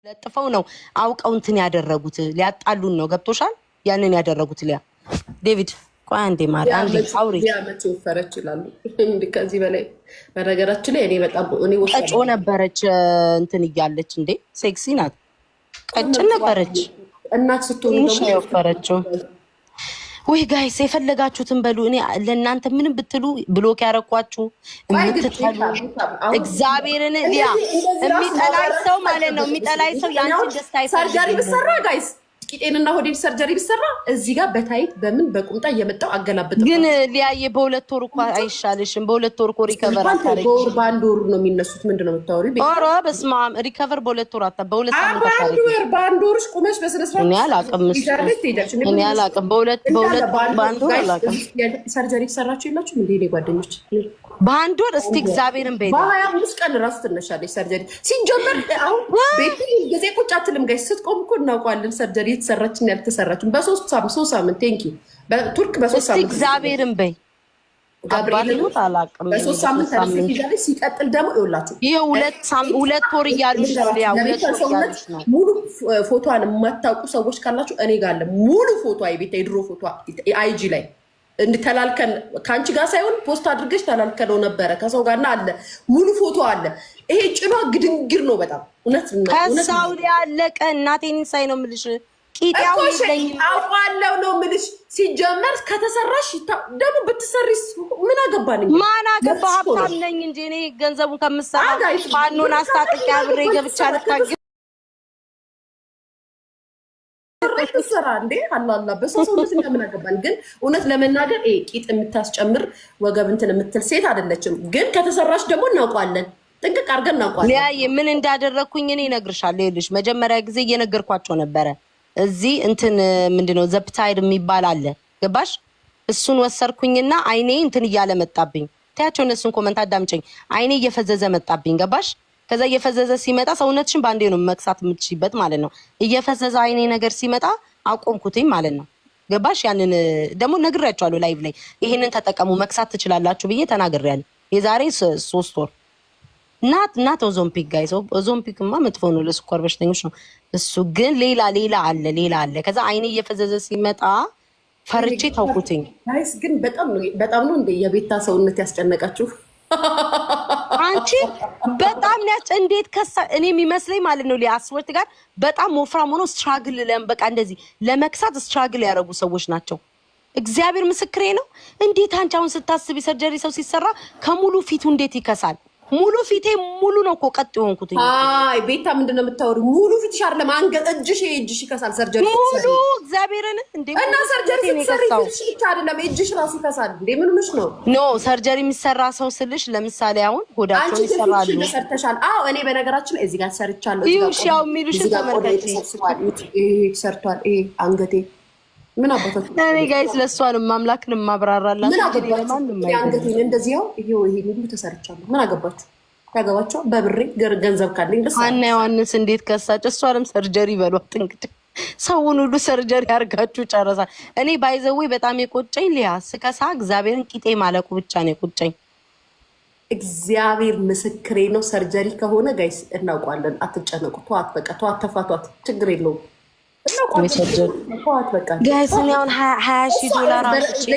ለጥፈው ነው አውቀው እንትን ያደረጉት ሊያጣሉን ነው ገብቶሻል ያንን ያደረጉት ሊያ ዴቪድ ቆይ አንዴ ማር አንዴ አውሪ ያመት ወፈረች ይላሉ እንዴ ከዚህ በላይ በነገራችን ላይ እኔ በጣም እኔ ቀጮ ነበረች እንትን ይያለች እንዴ ሴክሲ ናት ቀጭን ነበረች እናት ስትሆን ነው ወፈረችው ወይ ጋይስ የፈለጋችሁትን በሉ እኔ ለእናንተ ምንም ብትሉ ብሎክ ያረኳችሁ እምትጠሉ እግዚአብሔርን ሊያ የሚጠላኝ ሰው ማለት ነው የሚጠላኝ ሰው ያንቺን ደስታ ይፈልጋል ሰርጀሪ ብሰራ ጋይስ ቂጤንና ሆዴን ሰርጀሪ ብሰራ እዚህ ጋር በታይት በምን በቁምጣ እየመጣው አገላብጥ ግን ሊያየ በሁለት ወር እንኳን አይሻልሽም በሁለት ወር ሪከቨር አታረጊ በአንድ ወር ነው የሚነሱት ምንድነው የምታወሪው ኧረ በስመ አብ ሪከቨር በሁለት ወር አታ በሁለት ሳምንት አታረጊ በአንድ ወርሽ ቁመሽ በስነ ስርዓት እኔ አላቅም እኔ አላቅም በሁለት በአንድ ወር አላቅም ሰርጀሪ ሰራችሁ የላችሁ እንዴ ጓደኞች በአንድ ወር እስቲ እግዚአብሔርን በይ በ25 ቀን ራሱ ትነሻለች ሰርጀሪ ሲጀመር አሁን ቤት ጊዜ ቁጭ አትልም ጋይስ ስትቆም እኮ እናውቀዋለን ሰርጀሪ የተሰራችን ያልተሰራችን በ3 ሳምንት ቴንክ ዩ በቱርክ በ3 ሳምንት እግዚአብሔርን በይ ጋብሪኤል አላቅም በ3 ሳምንት ተነስተሽ ሲቀጥል ደግሞ ይውላችሁ ይሄ ሁለት ወር እያሉሽ ነው ያ ሁለት ወር እያሉሽ ነው ሙሉ ፎቶዋን የማታውቁ ሰዎች ካላችሁ እኔ ጋር አለ ሙሉ ፎቶ አይቤት የድሮ ፎቶ አይጂ ላይ እንድተላልከን ካንቺ ጋር ሳይሆን ፖስት አድርገሽ ተላልከነው ነበረ ከሰው ጋርና አለ ሙሉ ፎቶ አለ ይሄ ጭኗ ግድንግር ነው በጣም እውነት ከሳውዲ ያለቀ እናቴን ሳይ ነው የምልሽ ቂጣው ይለኝ አውቃለሁ ነው የምልሽ ሲጀመር ከተሰራሽ ደግሞ ብትሰሪስ ምን አገባኝ ማን አገባ ሀብታም ነኝ እንጂ እኔ ገንዘቡን ከምሰራ ማንኖን አስታጥቂያ ብሬ ገብቻ ልታገ ተሰራ እንዴ አላላ በሰውነት ምን አገባን ግን እውነት ለመናገር ቂጥ የምታስጨምር ወገብ እንትን የምትል ሴት አይደለችም ግን ከተሰራሽ ደግሞ እናውቃለን ጥንቅቅ አድርገን እናውቃለን ያ ምን እንዳደረኩኝ እኔ እነግርሻለሁ ይልሽ መጀመሪያ ጊዜ እየነገርኳቸው ነበረ እዚህ እንትን ምንድነው ዘፕታይድ የሚባል አለ ገባሽ እሱን ወሰርኩኝና አይኔ እንትን እያለ መጣብኝ ታያቸው እነሱን ኮሜንት አዳምጪኝ አይኔ እየፈዘዘ መጣብኝ ገባሽ ከዛ እየፈዘዘ ሲመጣ ሰውነትሽን ባንዴ ነው መክሳት የምትችይበት ማለት ነው እየፈዘዘ አይኔ ነገር ሲመጣ አቆምኩትኝ ማለት ነው ገባሽ ያንን ደግሞ ነግሬያቸዋለሁ ላይቭ ላይ ይሄንን ተጠቀሙ መክሳት ትችላላችሁ ብዬ ተናግሬያለሁ የዛሬ 3 ወር ናት ኦዞምፒክ ጋይስ ኦዞምፒክማ መጥፎ ነው ለስኳር በሽተኞች ነው እሱ ግን ሌላ አለ ከዛ አይኔ እየፈዘዘ ሲመጣ ፈርቼ ታውኩትኝ ጋይስ ግን በጣም ነው እንደ የቤታ ሰውነት ያስጨነቃችሁ አንቺ በጣም እንዴት ከሳ እኔ የሚመስለኝ ማለት ነው ሊያስወርት ጋር በጣም ወፍራም ሆኖ ስትራግል በቃ እንደዚህ ለመክሳት ስትራግል ያደረጉ ሰዎች ናቸው እግዚአብሔር ምስክሬ ነው እንዴት አንቺ አሁን ስታስቢ ሰርጀሪ ሰው ሲሰራ ከሙሉ ፊቱ እንዴት ይከሳል ሙሉ ፊቴ ሙሉ ነው እኮ ቀጥ ይሆንኩት አይ ቤታ ምንድነው የምታወሪው ሙሉ ፊትሽ አይደለም እጅሽ ይከሳል ሰርጀሪ ሙሉ እግዚአብሔርን እንዴ እና ሰርጀሪ ሲሰራው እጅሽ አይደለም እጅሽ ራሱ ይከሳል እንዴ ምን ሆነሽ ነው ኖ ሰርጀሪ የሚሰራ ሰው ስልሽ ለምሳሌ አሁን ሆዳቸው ይሰራሉ አንቺ ሰርተሻል አዎ እኔ በነገራችን ላይ እዚህ ጋር ሰርቻለሁ እዚህ ጋር ይሻው የሚሉሽ ተመልከቺ ሰርቷል አንገቴ ምን አባታችሁ እኔ ጋይስ ለሷንም ማምላክንም ማብራራላት ለማንም አንገቴን እንደዚህ ይሄው ይሄ ሁሉ ተሰርቻለሁ ምን አገባችሁ ታገባቸው በብሬ ገንዘብ ካለኝ ደስ አና ዮሐንስ እንዴት ከሳጭ እሷንም ሰርጀሪ በሏት እንግዲህ ሰውን ሁሉ ሰርጀሪ አርጋችሁ ጨረሳ እኔ ባይዘው በጣም የቆጨኝ ሊያ ስከሳ እግዚአብሔርን ቂጤ ማለቁ ብቻ ነው የቆጨኝ እግዚአብሔር ምስክሬ ነው ሰርጀሪ ከሆነ ጋይስ እናውቃለን አትጨነቁ ተዋት በቃ ተዋት ተፋቷት ችግር የለውም ጋይስ እኔ አሁን $20,000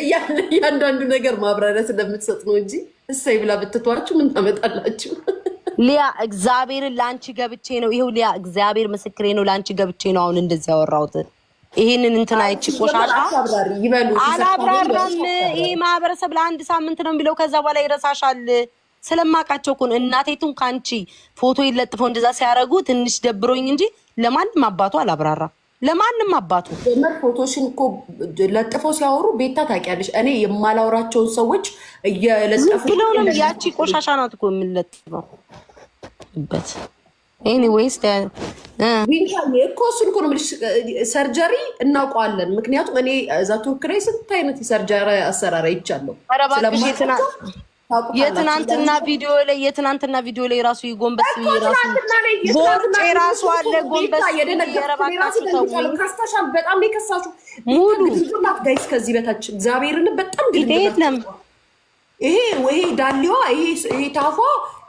ያንዳንዱ ነገር ማብራሪያ ስለምትሰጥ ነው እንጂ እሰይ ብላ ብትቷችሁ ምን ታመጣላችሁ ሊያ እግዚአብሔርን ላንቺ ገብቼ ነው ይሄው ሊያ እግዚአብሔር ምስክሬ ነው ላንቺ ገብቼ ነው አሁን እንደዚህ ያወራሁት ይሄንን እንትን አይቺ ቆሻሻ አላብራራም ይሄ ማህበረሰብ ለአንድ ሳምንት ነው የሚለው ከዛ በኋላ ይረሳሻል ስለማቃቸው እኮ እናቴቱን ካንቺ ፎቶ ይለጥፈው እንደዛ ሲያረጉ ትንሽ ደብሮኝ እንጂ ለማንም አባቱ አላብራራ ለማንም አባቱ ደመር ፎቶሽን እኮ ለጥፈው ሲያወሩ ቤታ ታውቂያለሽ እኔ የማላወራቸውን ሰዎች እየለጠፉ ብለውንም ያቺ ቆሻሻ ናት እኮ የምንለጥፈው በት ኤኒዌይስ እኮ እሱን እኮ ነው የምልሽ ሰርጀሪ እናውቀዋለን ምክንያቱም እኔ እዛ ቱርክ ላይ ስንት አይነት የሰርጀሪ አሰራር አይቻለሁ የትናንትና ቪዲዮ ላይ ራሱ ይጎንበስ ይራሱ ቦርጭ ራሱ አለ ጎንበስ የረባካችሁ ተው ከስተሻል በጣም ለከሳቹ ሙሉ ግንባት ጋይስ ከዚህ በታች እግዚአብሔርን በጣም ግንባት ይሄ ዳሊዋ ይሄ ታፏ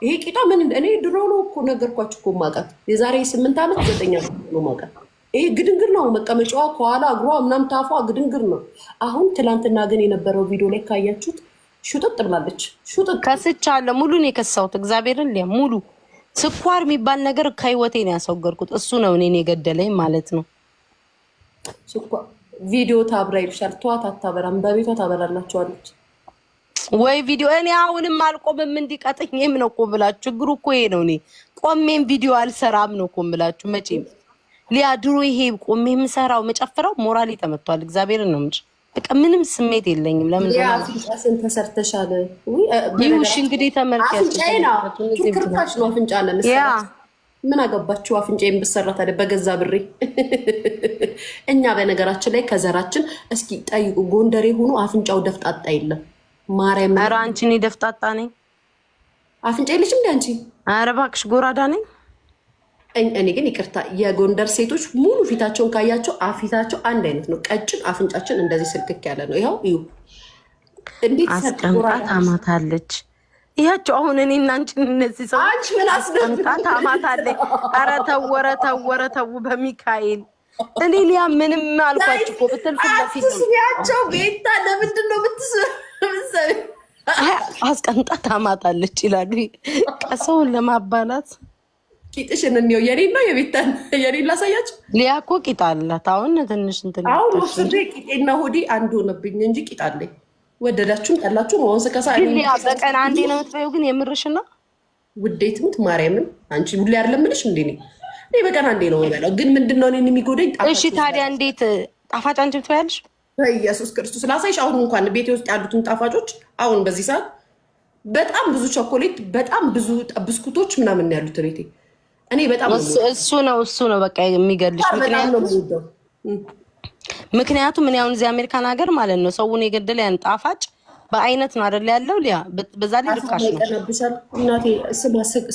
ይሄ ቂጧ ምን እኔ ድሮ ነው እኮ ነገርኳችሁ እኮ ማውቃት የዛሬ 8 ዓመት 9 ዓመት ነው ማውቃት። ይሄ ግድንግር ነው መቀመጫዋ፣ ከኋላ እግሯ ምናምን ታፏ ግድንግር ነው። አሁን ትላንትና ግን የነበረው ቪዲዮ ላይ ካያችሁት ሹጥጥ ብላለች። ሹጥጥ ከስቻለሁ። ሙሉ ነው የከሳሁት። እግዚአብሔርን ሙሉ ስኳር የሚባል ነገር ከህይወቴ ነው ያስወገድኩት። እሱ ነው እኔን የገደለኝ ማለት ነው። ስኳር ቪዲዮ ታብራ ይልሻል። ተዋት፣ አታበራም። በቤቷ ታበራላችኋለች ወይ ቪዲዮ። እኔ አሁንም አልቆምም እንዲቀጥኝም ነው እኮ ብላችሁ። ችግሩ እኮ ይሄ ነው። እኔ ቆሜም ቪዲዮ አልሰራም ነው እኮ ብላችሁ። መቼም ሊያ ድሮ ይሄ ቆሜ የምሰራው መጨፍረው ሞራሌ ተመቷል። እግዚአብሔርን ነው እንጂ በቃ ምንም ስሜት የለኝም። ለምን አፍንጫሽን ተሰርተሻል? ይሁሽ እንግዲህ ተመልከቱ። ትክርታሽ ነው አፍንጫ ለምሳሌ ምን አገባችሁ? አፍንጫዬን ብሰራ ታዲያ በገዛ ብሬ። እኛ በነገራችን ላይ ከዘራችን እስኪ ጠይቁ፣ ጎንደሬ ሆኖ አፍንጫው ደፍጣጣ የለም። ማርያም ኧረ አንቺ እኔ ደፍጣጣ ነኝ። አፍንጫ የለሽም እንደ አንቺ? ኧረ እባክሽ ጎራዳ ነኝ። እኔ ግን ይቅርታ፣ የጎንደር ሴቶች ሙሉ ፊታቸውን ካያቸው አፊታቸው አንድ አይነት ነው። ቀጭን አፍንጫችን እንደዚህ ስልክክ ያለ ነው። ይኸው እዩ፣ እንዴት አስቀምጣ ታማታለች። ይያቸው አሁን እኔ እና አንቺ እነዚህ ሰው አንቺ ምን አስቀምጣ ታማታለች። ኧረ ተው፣ ኧረ ተው፣ ኧረ ተው በሚካኤል እኔ ሊያ ምንም አልኳችሁ እኮ ብትል ፍለፊት አትስሚያቸው። ቤታ ለምንድን ነው የምትሰሚ? አስቀምጣ ታማታለች ይላሉ ቀሰውን ለማባላት። ቂጥሽን እንየው። የኔና የቤታን የኔን ላሳያችሁ። ሊያ እኮ ቂጥ አላት። አሁን ትንሽ እንትን አሁን ወስጄ ቂጤና ሆዴ አንዱ ሆነብኝ እንጂ ቂጥ አለኝ። ወደዳችሁም ጠላችሁም አሁን ስከሳ ሊያ በቀን አንዴ ነው የምትበይው። ግን የምርሽና ውዴት ምት ማርያምን አንቺ ሁሌ አይደለም ምልሽ እንዴ? እኔ በቀን አንዴ ነው የምበላው። ግን ምንድነው እኔን የሚጎደኝ? እሺ ታዲያ እንዴት ጣፋጭ አንቺ ትበያለሽ? በኢየሱስ ክርስቶስ ላሳይሽ። አሁን እንኳን ቤቴ ውስጥ ያሉትን ጣፋጮች አሁን በዚህ ሰዓት በጣም ብዙ ቾኮሌት፣ በጣም ብዙ ብስኩቶች ምናምን ያሉት ቤቴ። እኔ በጣም እሱ ነው በቃ የሚገልሽ። ምክንያቱም እኔ አሁን እዚህ አሜሪካን ሀገር ማለት ነው ሰውን የገደለ ያን ጣፋጭ በአይነት ነው አይደል ያለው። ሊያ በዛ ላይ ርካሽ ነው። እናቴ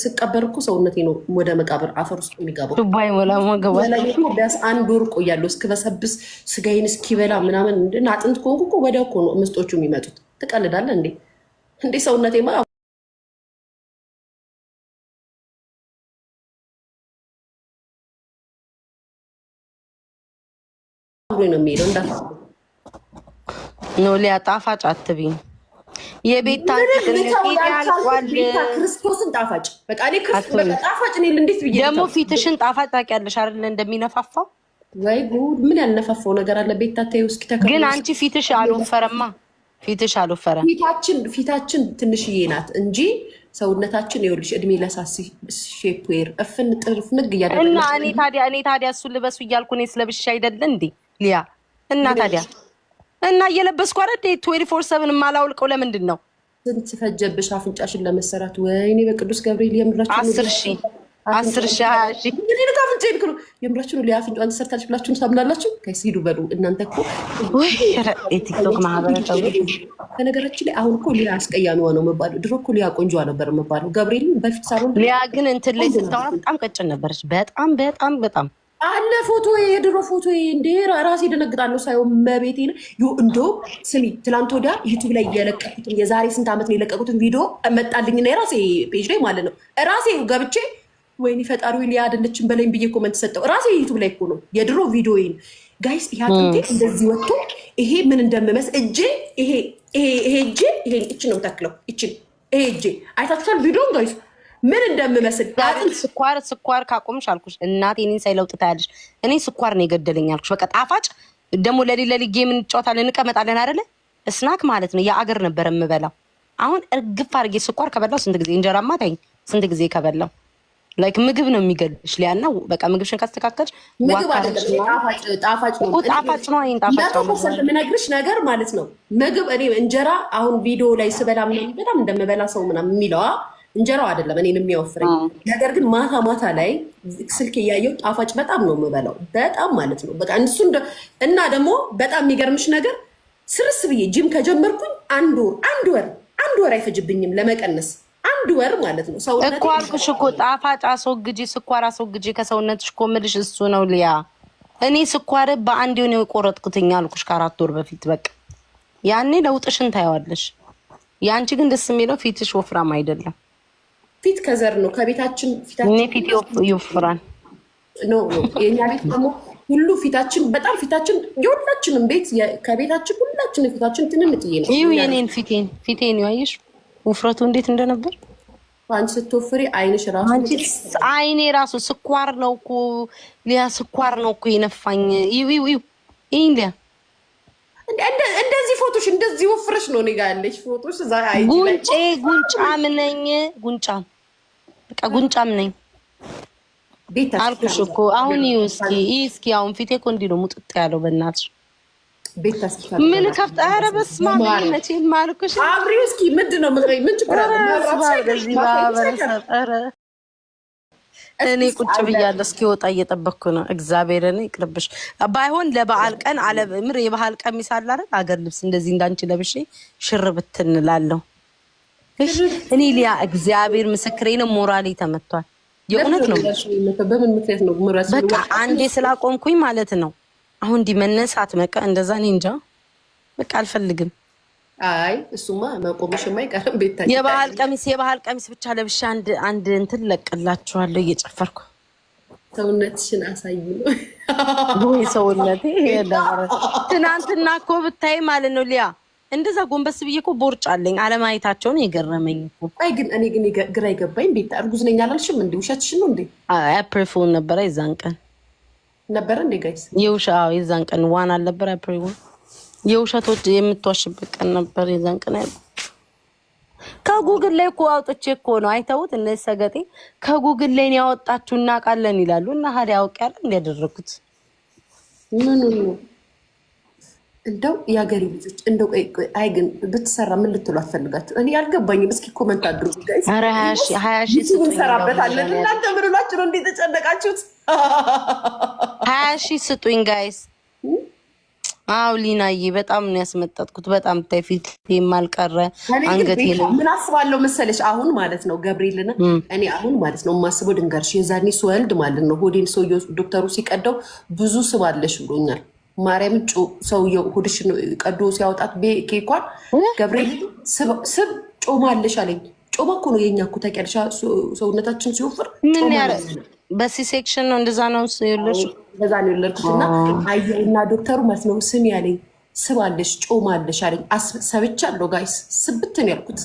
ስቀበር እኮ ሰውነቴ ነው ወደ መቃብር አፈር ውስጥ የሚገባው። ዱባይ ወላ ወገባ ቢያንስ 1 ወር ቆያለሁ እስክበሰብስ ስጋዬን እስኪበላ ምናምን። እና አጥንት ከሆንኩ እኮ ወዲያው እኮ ነው ምስጦቹ የሚመጡት። ትቀልዳለህ እንዴ? እንዴ ሰውነቴማ ነው የሚሄደው። እንዳት ነው ሊያ ጣፋጭ አትብኝ። የቤታ ክርስቶስን ጣፋጭ በቃ እኔ ጣፋጭ እኔ እንዴት ብዬ ደግሞ ፊትሽን ጣፋጭ ታውቂያለሽ አይደል? እንደሚነፋፋው ወይ ጉድ! ምን ያልነፋፋው ነገር አለ? ቤታ ተይው እስኪ ተከብሮ። ግን አንቺ ፊትሽ አልወፈረማ። ፊትሽ አልወፈረም። ፊታችን ትንሽዬ ናት እንጂ ሰውነታችን ይኸውልሽ እድሜ ለሳሲ ሼፕዌር እፍን ጥርፍ ንግ እያደረገ እና እኔ ታዲያ እሱን ልበሱ እያልኩ እኔ ስለብሽ አይደለ እንዴ ሊያ? እና ታዲያ እና እየለበስኩ አይደል 24/7 የማላውልቀው ለምንድን ነው? ስንት ፈጀብሽ አፍንጫሽን ለመሰራት? ወይኔ በቅዱስ ገብርኤል የምራችሁ 10,000 20,000 እንግዲህ ካፍንጫ ይልኩ የምራችሁ ነው። ሊያፍንጫን ተሰርታለች ብላችሁ ታምናላችሁ? ከይስ ሂዱ በሉ እናንተ እኮ ወይ የቲክቶክ ማህበረሰብ። በነገራችን ላይ አሁን እኮ ሊያ አስቀያሚዋ ነው መባለው። ድሮ እኮ ሊያ ቆንጆዋ ነበር መባለው። ገብርኤል በፊት ሳሎን ሊያ ግን እንትን ላይ ስታወራ በጣም ቀጭን ነበረች። በጣም በጣም በጣም አለ ፎቶ፣ የድሮ ፎቶ እንዴ ራሴ ደነግጣለሁ ሳይው መቤቴ ነው። እንደውም ስሚ ትላንት ወዲያ ዩቱብ ላይ የለቀቁትን የዛሬ ስንት ዓመት ነው የለቀቁትን ቪዲዮ መጣልኝና የራሴ ፔጅ ላይ ማለት ነው ራሴ ገብቼ ወይኔ ፈጣሪ ሊያ አይደለችም በላይም ብዬ ኮመንት ሰጠው። ራሴ ዩቱብ ላይ እኮ ነው የድሮ ቪዲዮ ጋይስ። ይሄ አጥንቴ እንደዚህ ወጥቶ ይሄ ምን እንደምመስል እጄ ይሄ እጄ ይሄን እቺ ነው የምታክለው። እቺ ይሄ እጄ አይታችኋል ቪዲዮን ጋይስ ምን እንደምመስል። ስኳር ካቆምሽ አልኩሽ እናቴ እኔን ሳይለውጥ ታያለሽ። እኔ ስኳር ነው የገደለኝ አልኩሽ። በቃ ጣፋጭ ደግሞ ለሊት ጌም እንጫወታለን እንቀመጣለን አይደለ? ስናክ ማለት ነው የአገር ነበር የምበላው። አሁን እርግፍ አድርጌ ስኳር ከበላው ስንት ጊዜ እንጀራማ ታኝ ስንት ጊዜ ከበላው ላይክ ምግብ ነው የሚገልሽ ሊያና በቃ ምግብሽን ካስተካከልሽ ምግብ አይደለም ጣፋጭ ነው። ጣፋጭ ነው። አይን ጣፋጭ ነው የምነግርሽ ነገር ማለት ነው። ምግብ እኔ እንጀራ አሁን ቪዲዮ ላይ ስበላ ምናምን በጣም እንደምበላ ሰው ምናምን የሚለዋ እንጀራው አይደለም እኔን የሚያወፍረኝ ነገር ግን ማታ ማታ ላይ ስልክ እያየው ጣፋጭ በጣም ነው የምበላው። በጣም ማለት ነው በቃ እሱ እና ደግሞ በጣም የሚገርምሽ ነገር ስርስ ብዬ ጂም ከጀመርኩኝ አንድ ወር አይፈጅብኝም ለመቀነስ። 1 ወር ማለት ነው። ሰውነት እኮ አልኩሽ እኮ ጣፋጭ አስወግጂ፣ ስኳር አስወግጂ ከሰውነትሽ እኮ የምልሽ እሱ ነው ሊያ። እኔ ስኳር በአንድ ነው የቆረጥኩትኝ አልኩሽ ከ4 ወር በፊት። በቃ ያኔ ለውጥሽን ታየዋለሽ። ያንቺ ግን ደስ የሚለው ፊትሽ ወፍራም አይደለም። ፊት ከዘር ነው ከቤታችን ፊት ይወፍራል ነው የኛ ቤት ደግሞ ሁሉ ፊታችን በጣም ፊታችን የሁላችንም ቤት ከቤታችን ሁላችንም ፊታችን ትንንጥዬ ነው። ይኸው የኔን ፊቴን ያየሽ ውፍረቱ እንዴት እንደነበር። አንቺ ስትወፍሪ አይንሽ ራሱ አይኔ ራሱ ስኳር ነው እኮ ሊያ ስኳር ነው እኮ የነፋኝ። ይው ሊያ እንደዚህ ፎቶሽ እንደዚህ ወፍረሽ ነው እኔ ጋር ያለሽ ፎቶሽ እዛ አይ ጉንጫም ነኝ በቃ ጉንጫም ነኝ አልኩሽ እኮ። አሁን እስኪ አሁን ፊቴ እኮ እንዲህ ነው ሙጥጥ ያለው በእናትሽ። ምን ከፍታ ኧረ በስመ አብ መቼም አልኩሽ። አብሪው እስኪ ምንድን ነው ምን ችግር አለ? እኔ ቁጭ ብያለሁ እስኪወጣ እየጠበቅኩ ነው። እግዚአብሔርን ይቅርብሽ። ባይሆን ለበዓል ቀን ምር የበዓል ቀሚስ አለ አይደል? አገር ልብስ እንደዚህ እንዳንቺ ለብሼ ሽር ብትን እላለሁ። እኔ ሊያ እግዚአብሔር ምስክሬ ነው፣ ሞራሌ ተመቷል። የእውነት ነው። በምን ምክንያት ነው? በቃ አንዴ ስላቆምኩኝ ማለት ነው። አሁን እንዲህ መነሳት በቃ እንደዛ እኔ እንጃ በቃ አልፈልግም። አይ እሱማ መቆምሽማ አይቀርም። ቤታዬ የባህል ቀሚስ ብቻ ለብሻ አንድ እንትን ለቅላችኋለሁ እየጨፈርኩ። ሰውነትሽን አሳይ ነው ወይ ሰውነቴ ያዳረ ትናንትና እኮ ብታይ ማለት ነው ሊያ እንደዛ ጎንበስ ብዬ እኮ ቦርጭ አለኝ። አለማየታቸውን የገረመኝ እኮ። አይ ግን እኔ ግራ ይገባኝ። ቤታ እርጉዝ ነኝ አላልሽም እንዴ? ውሸትሽን ነው እንዴ? አፕሪል ፉል ነበረ የዛን ቀን ነበረ እንዴ ጋይስ? የዛን ቀን ዋን አልነበረ አፕሪል ዋን የውሸቶች የምትዋሽበት ቀን ነበር የዛን ቀን ያለው። ከጉግል ላይ እኮ አውጥቼ እኮ ነው አይተውት እነዚህ ሰገጤ ከጉግል ላይ ያወጣችሁ እናውቃለን ይላሉ። እና ሀዲ ያውቅ ያለ እንዲያደረኩት ምን ነው እንደው የሀገሬ ልጆች እንደው አይ ግን ብትሰራ ምን ልትሉ አትፈልጋችሁ? እኔ አልገባኝም። እስኪ ኮመንት አድርጉ ጋይስ። ኧረ 20 ሺህ እንሰራበታለን። እናንተ ምን ብላችሁ ነው እንዴ ተጨነቃችሁት? 20 ሺህ ስጡኝ ጋይስ። አው ሊናዬ በጣም ነው ያስመጣጥኩት። በጣም ፊት የማልቀረ አንገቴ ነው። ምን አስባለሁ መሰለሽ አሁን ማለት ነው ገብርኤልና እኔ አሁን ማለት ነው የማስበው ድንገርሽ የዛኔ ስወልድ ማለት ነው ሆዴን ሰውዬው ዶክተሩ ሲቀደው ብዙ ስብ አለሽ ብሎኛል። ማርያም ሰውዬው ሆድሽን ቀዶ ሲያወጣት ኬኳን ገብርኤል ስብ ጮማ አለሽ አለኝ። ጮማ እኮ ነው የኛ እኮ ታውቂያለሽ፣ ሰውነታችን ሲወፍር ምን ያረ በሲ ሴክሽን ነው እንደዛ ነው ይኸውልሽ፣ እንደዛ ነው ይኸውልሽና አየና ዶክተሩ ማለት ነው ስም ያለኝ ስብ አለሽ ጮማ አለሽ አለኝ። ሰብቻለሁ ጋይስ ስብትን ያልኩት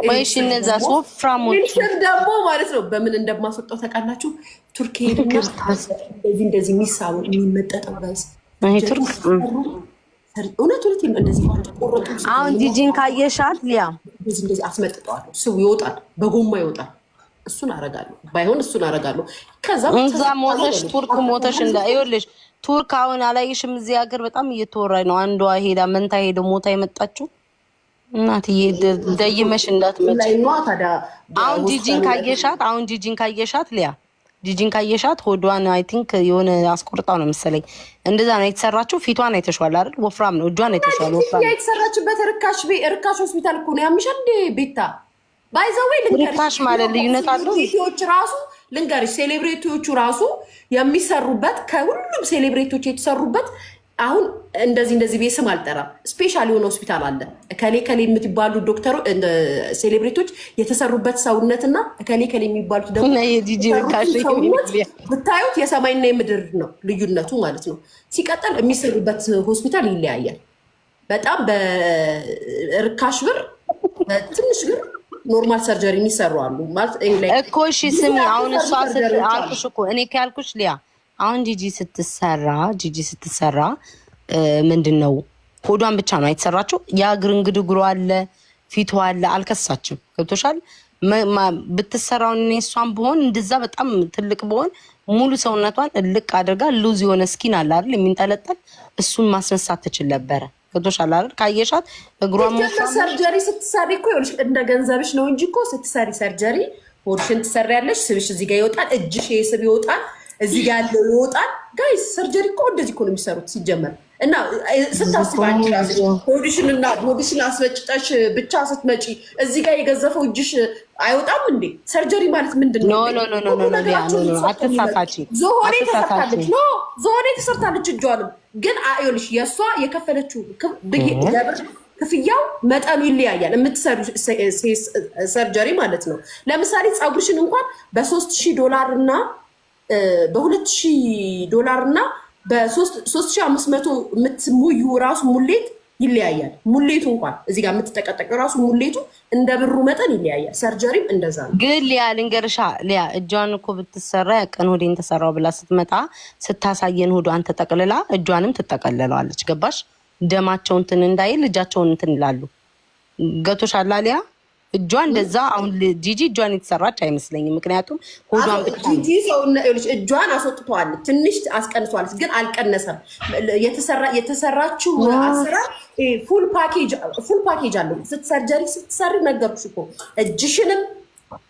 ወይሽ እነዛ ሶፍራሞች ደግሞ ማለት ነው በምን እንደማስወጣው ታውቃላችሁ? ቱርክ እንደዚህ የሚሳቡ የሚመጠጠው ጋይስ ቱርክ እውነት እንደዚህ ቆረጡ። አሁን ጂጂን ካየሻት ሊያ እንደዚህ አስመጥጠዋለሁ። ስቡ ይወጣል፣ በጎማ ይወጣል። እሱን አረጋለሁ፣ ባይሆን እሱን አረጋለሁ። ከዛ እዛ ሞተሽ ቱርክ ሞተሽ ይኸውልሽ ቱርክ አሁን አላየሽም? እዚህ ሀገር በጣም እየተወራኝ ነው። አንዷ ሄዳ መንታ ሄደው ሞታ የመጣችው እናትዬ ደይመሽ እንዳትመጪ። አሁን ጂጂን ካየሻት ሊያ ጂጂን ካየሻት ሆዷን አይ ቲንክ የሆነ አስቆርጣው ነው መሰለኝ እንደዛ ነው የተሰራችው። ፊቷን አይተሽዋል አይደል? ወፍራም ነው። እጇን አይተሽዋል? ወፍራም የተሰራችበት ርካሽ ሆስፒታል እኮ ነው። ያምሻል እንደ ቤታ ባይዘዌ ርካሽ ማለት ልዩነት አለው። ሴሌብሪቲዎች ራሱ ልንገርሽ፣ ሴሌብሪቲዎቹ ራሱ የሚሰሩበት ከሁሉም ሴሌብሪቲዎች የተሰሩበት አሁን እንደዚህ ቤት ስም አልጠራም። ስፔሻል የሆነ ሆስፒታል አለ። ከሌ የምትባሉ ዶክተሩ ሴሌብሪቲዎች የተሰሩበት ሰውነትና ከሌ የሚባሉት ደግሞ ብታዩት የሰማይና የምድር ነው ልዩነቱ ማለት ነው። ሲቀጥል የሚሰሩበት ሆስፒታል ይለያያል። በጣም በርካሽ ብር ትንሽ ብር ኖርማል ሰርጀሪ የሚሰሩ አሉ ማለት እኮ። እሺ ስሚ አሁን እሷ አልኩሽ እኮ እኔ ካልኩሽ ሊያ አሁን ጂጂ ስትሰራ ምንድን ነው ሆዷን ብቻ ነው አይተሰራችው። የእግር እንግድግሯ አለ፣ ፊቷ አለ። አልከሳችም። ገብቶሻል? ብትሰራው እኔ እሷን ብሆን እንደዛ በጣም ትልቅ ብሆን ሙሉ ሰውነቷን እልቅ አድርጋ ሉዝ የሆነ ስኪን አለ አይደል የሚንጠለጠል እሱን ማስነሳት ትችል ነበረ። ገብቶሻል አይደል? ካየሻት እግሯን ሰርጀሪ ስትሰሪ እኮ ይኸውልሽ እንደ ገንዘብሽ ነው እንጂ እኮ ስትሰሪ ሰርጀሪ ሆድሽን ትሰሪያለሽ። ስብሽ እዚህ ጋር ይወጣል፣ እጅሽ ስብ ይወጣል፣ እዚህ ጋር ያለው ይወጣል። ጋይስ ሰርጀሪ እኮ እንደዚህ እኮ ነው የሚሰሩት ሲጀመር። እና ስታስብ አንቺ ራስሽ ሆድሽን አስበጭጠሽ ብቻ ስትመጪ እዚህ ጋር የገዘፈው እጅሽ አይወጣም እንዴ? ሰርጀሪ ማለት ምንድን ነው? አትሳሳቺ። ዞኔ ተሰርታለች እጇንም ግን ይኸውልሽ የእሷ የከፈለችው ክፍያው መጠኑ ይለያያል። የምትሰሩ ሰርጀሪ ማለት ነው። ለምሳሌ ፀጉርሽን እንኳን $3000 እና $2000 እና $3500 የምትሙዩ ራሱ ሙሌት ይለያያል። ሙሌቱ እንኳን እዚህ ጋር የምትጠቀጠቀው ራሱ ሙሌቱ እንደ ብሩ መጠን ይለያያል። ሰርጀሪም እንደዛ ነው። ግን ሊያ ልንገርሻ፣ ሊያ እጇን እኮ ብትሰራ ቀን ሆዴን ተሰራው ብላ ስትመጣ ስታሳየን ሆዷን ተጠቅልላ እጇንም ትጠቀልለዋለች። ገባሽ? ደማቸው እንትን እንዳይል ልጃቸውን እንትን ይላሉ። ገቶሻል ሊያ? እጇ እንደዛ አሁን ጂጂ እጇን የተሰራች አይመስለኝም። ምክንያቱም ሆዷን ብቻ ጂጂ እጇን አስወጥተዋለች፣ ትንሽ አስቀንሷለች፣ ግን አልቀነሰም። የተሰራችው አሰራር ፉል ፓኬጅ አለው። ሰርጀሪ ስትሰሪ ነገርኩሽ እኮ እጅሽንም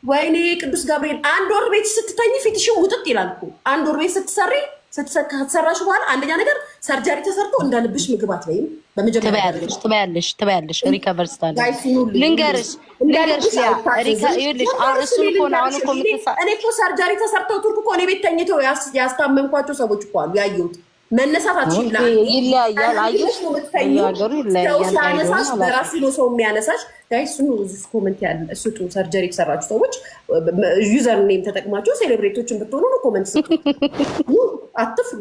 ወይኔ ቅዱስ ገብርኤል 1 ወር ቤት ስትተኝ ፊትሽን ውጥጥ ይላል እኮ። 1 ወር ቤት ከተሰራሽ በኋላ አንደኛ ነገር ሰርጀሪ ተሰርቶ እንደ ልብሽ ምግብ አትበይም። በመጀመሪያ ትበያለሽ ሪከቨር ስታለ ልንገርሽ እኔ እኮ ሰርጀሪ ተሰርተው ቱርክ እኮ እኔ ቤት ተኝተው ያስታመምኳቸው ሰዎች እኮ አሉ ያየሁት። መነሳታችን ይለያያል። አየሽ ሀገሩ ይለያያል። በራሱ ነው ሰው የሚያነሳሽ። እሱን ኮመንት ያለ እሱ ሰርጀሪ የተሰራችሁ ሰዎች ዩዘር ኔም ተጠቅማችሁ ሴሌብሬቶችን ብትሆኑ ነው ኮመንት ስጡ። አትፍሩ፣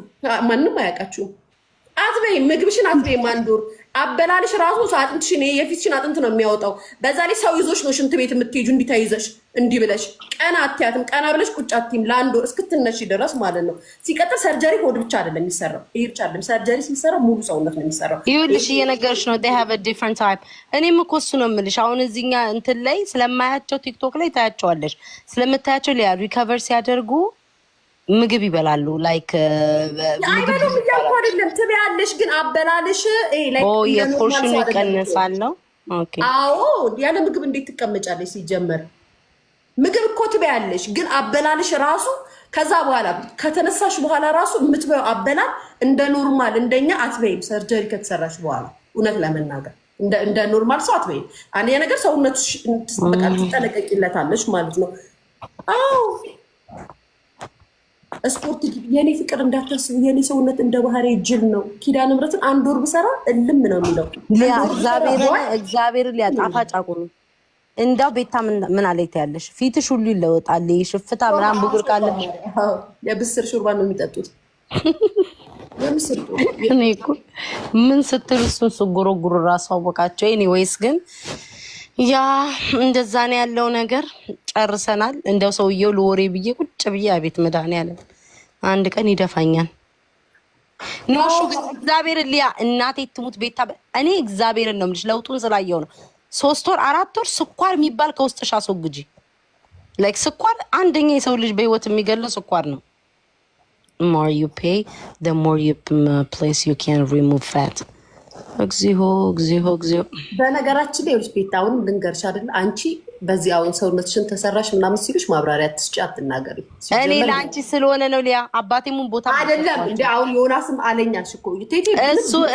ማንም አያውቃችሁም። አትበይ ምግብሽን አትበይ። ማንዶር አበላልሽ ራሱ አጥንትሽን የፊትሽን አጥንት ነው የሚያወጣው። በዛ ላይ ሰው ይዞሽ ነው ሽንት ቤት የምትሄጁ እንዲታይዘሽ እንዲህ ብለሽ ቀና አትያትም። ቀና ብለሽ ቁጭ አትይም ለ1 ወር እስክትነሽ ድረስ ማለት ነው። ሲቀጥል ሰርጀሪ ሆድ ብቻ አይደለም የሚሰራው። ይሄ ብቻ አይደለም ሰርጀሪ ሲሰራ ሙሉ ሰውነት ነው የሚሰራው። ይኸውልሽ እየነገርሽ ነው they have a different type። እኔም እኮ እሱ ነው የምልሽ። አሁን እዚህኛ እንትን ላይ ስለማያቸው ቲክቶክ ላይ ታያቸዋለሽ። ስለምታያቸው ሊያ ሪከቨር ሲያደርጉ ምግብ ይበላሉ። ላይክ አይበሉም እያልኩ አይደለም። ትበያለሽ ግን አበላልሽ የፖርሽኑ ይቀንሳል ነው። ኦኬ አዎ፣ ያለ ምግብ እንዴት ትቀመጫለሽ? ሲጀመር ምግብ እኮ ትበያለሽ ግን አበላልሽ ራሱ ከዛ በኋላ ከተነሳሽ በኋላ ራሱ የምትበያው አበላል እንደ ኖርማል እንደኛ አትበይም። ሰርጀሪ ከተሰራሽ በኋላ እውነት ለመናገር እንደ ኖርማል ሰው አትበይም። አንደኛ ነገር ሰውነትሽ ትጠነቀቂለታለሽ ማለት ነው። አዎ ስፖርት የኔ ፍቅር እንዳታስቡ። የኔ ሰውነት እንደ ባህሪ ጅል ነው። ኪዳነ ምሕረትን 1 ወር ብሰራ እልም ነው የሚለው። እግዚአብሔር ሊያጣፋጭ አቁሙ። እንዳው ቤታ ምን አለይት ያለሽ ፊትሽ ሁሉ ይለወጣል። ሽፍታ ምናምን ብጉር ካለ የብስር ሹርባ ነው የሚጠጡት። እኔ እኮ ምን ስትል እሱን ስጎረጉር ራሱ አወቃቸው። ኤኒዌይስ ግን ያ እንደዛ ነው ያለው ነገር። ጨርሰናል። እንደው ሰውየው ለወሬ ብዬ ቁጭ ብዬ አቤት መድኃኒዓለም አንድ ቀን ይደፋኛል። ኖሹ እግዚአብሔር ሊያ እናቴ ትሙት ቤታ እኔ እግዚአብሔርን ነው የምልሽ። ለውጡን ስላየው ነው። 3 ወር 4 ወር ስኳር የሚባል ከውስጥሽ አስወግጂ። ላይክ ስኳር አንደኛ የሰው ልጅ በህይወት የሚገለው ስኳር ነው። more you pay the more you place you can remove fat። እግዚኦ። በነገራችን ላይ ቤታ አሁን ልንገርሽ አይደል አንቺ በዚህ አሁን ሰውነትሽን ተሰራሽ ምናምን ሲሉሽ ማብራሪያ አትስጪ፣ አትናገሪ። እኔ ለአንቺ ስለሆነ ነው ሊያ አባቴ ሙን ቦታ አይደለም እንደ አሁን ዮናስም አለኛልሽ እኮ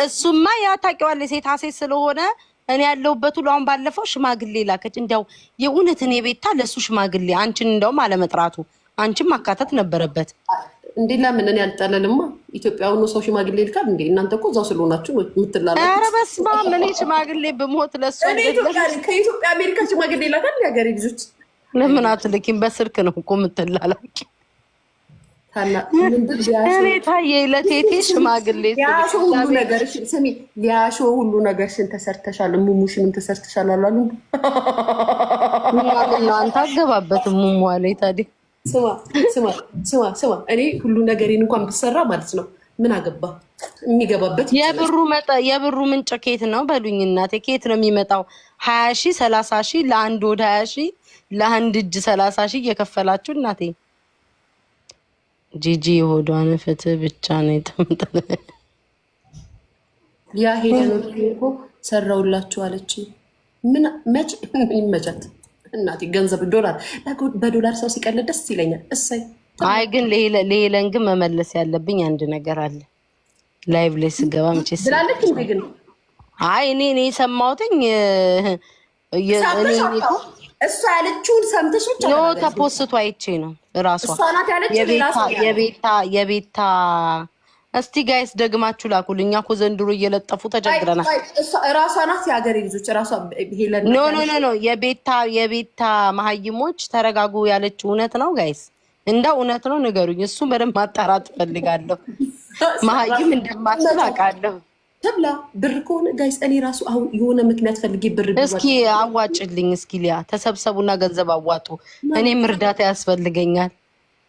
እሱማ ያ ታውቂዋለሽ ሴት ሴት ስለሆነ እኔ ያለሁበት ሁሉ አሁን ባለፈው ሽማግሌ ላከች። እንዲያው የእውነት እኔ ቤታ ለሱ ሽማግሌ አንቺን እንደውም አለመጥራቱ አንቺም ማካተት ነበረበት። እንዴ ለምን እኔ አልጠለልማ። ኢትዮጵያውኑ ሰው ሽማግሌ ልካል እንዴ? እናንተ እኮ እዛው ስለሆናችሁ ነው የምትላላችሁ። ኧረ በስመ አብ እኔ ሽማግሌ ብሞት ለሱ ከኢትዮጵያ አሜሪካ ሽማግሌ ላካል። የሀገሬ ልጆች ለምን አትልኪም? በስልክ ነው እኮ የምትላላኪ። እኔ ታዬ ለቴቴ ሽማግሌ ሊያሾ ሁሉ ነገርሽን ተሰርተሻል፣ ሙሙሽንም ተሰርተሻል አላሉ። አንተ አገባበትም ሙሙ አለኝ ታዲያ ስማ እኔ ሁሉ ነገሬን እንኳን ብሰራ ማለት ነው ምን አገባ የሚገባበት። የብሩ ምንጭ ኬት ነው በሉኝ እናቴ። ኬት ነው የሚመጣው? 20,000 30,000 ለአንድ ወደ 20,000 ለአንድ እጅ 30,000 እየከፈላችሁ እናቴ። ጂጂ የሆዷን ፍትህ ብቻ ነው የተምጠለ ያ ሄደ ነው ሰራውላችሁ አለች። ምን መች ይመቻት እናቴ። ገንዘብ በዶላር ሰው ሲቀልድ ደስ ይለኛል። እሰይ። አይ ግን ለሄለን ግን መመለስ ያለብኝ አንድ ነገር አለ። ላይቭ ላይ ስገባ መቼ ስላለች እንዴ ግን አይ እኔ የሰማሁትኝ እሷ ያለችውን ሰምተሽ ብቻ ነው ተፖስቶ አይቼ ነው እራሷ የቤታ እስቲ ጋይስ ደግማችሁ ላኩልኝ። እኮ ዘንድሮ እየለጠፉ ተቸግረናል። ራሷ ናት የሀገሬ ልጆች ራሷ ሄለን ኖ የቤታ መሀይሞች ተረጋጉ ያለችው እውነት ነው ጋይስ? እንደው እውነት ነው ንገሩኝ። እሱ በደንብ ማጣራት ፈልጋለሁ። መሀይም እንደማትል አውቃለሁ። ተብላ ብር ከሆነ ጋይስ እኔ ራሱ አሁን የሆነ ምክንያት ፈልጌ ብር እስኪ አዋጭልኝ። እስኪ ሊያ ተሰብሰቡና ገንዘብ አዋጡ። እኔም እርዳታ ያስፈልገኛል።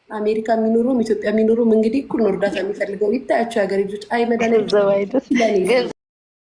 አሜሪካ የሚኖሩም ኢትዮጵያ የሚኖሩም እንግዲህ እኩል ነው እርዳታ የሚፈልገው። ይታያቸው ሀገር ልጆች አይመዳለ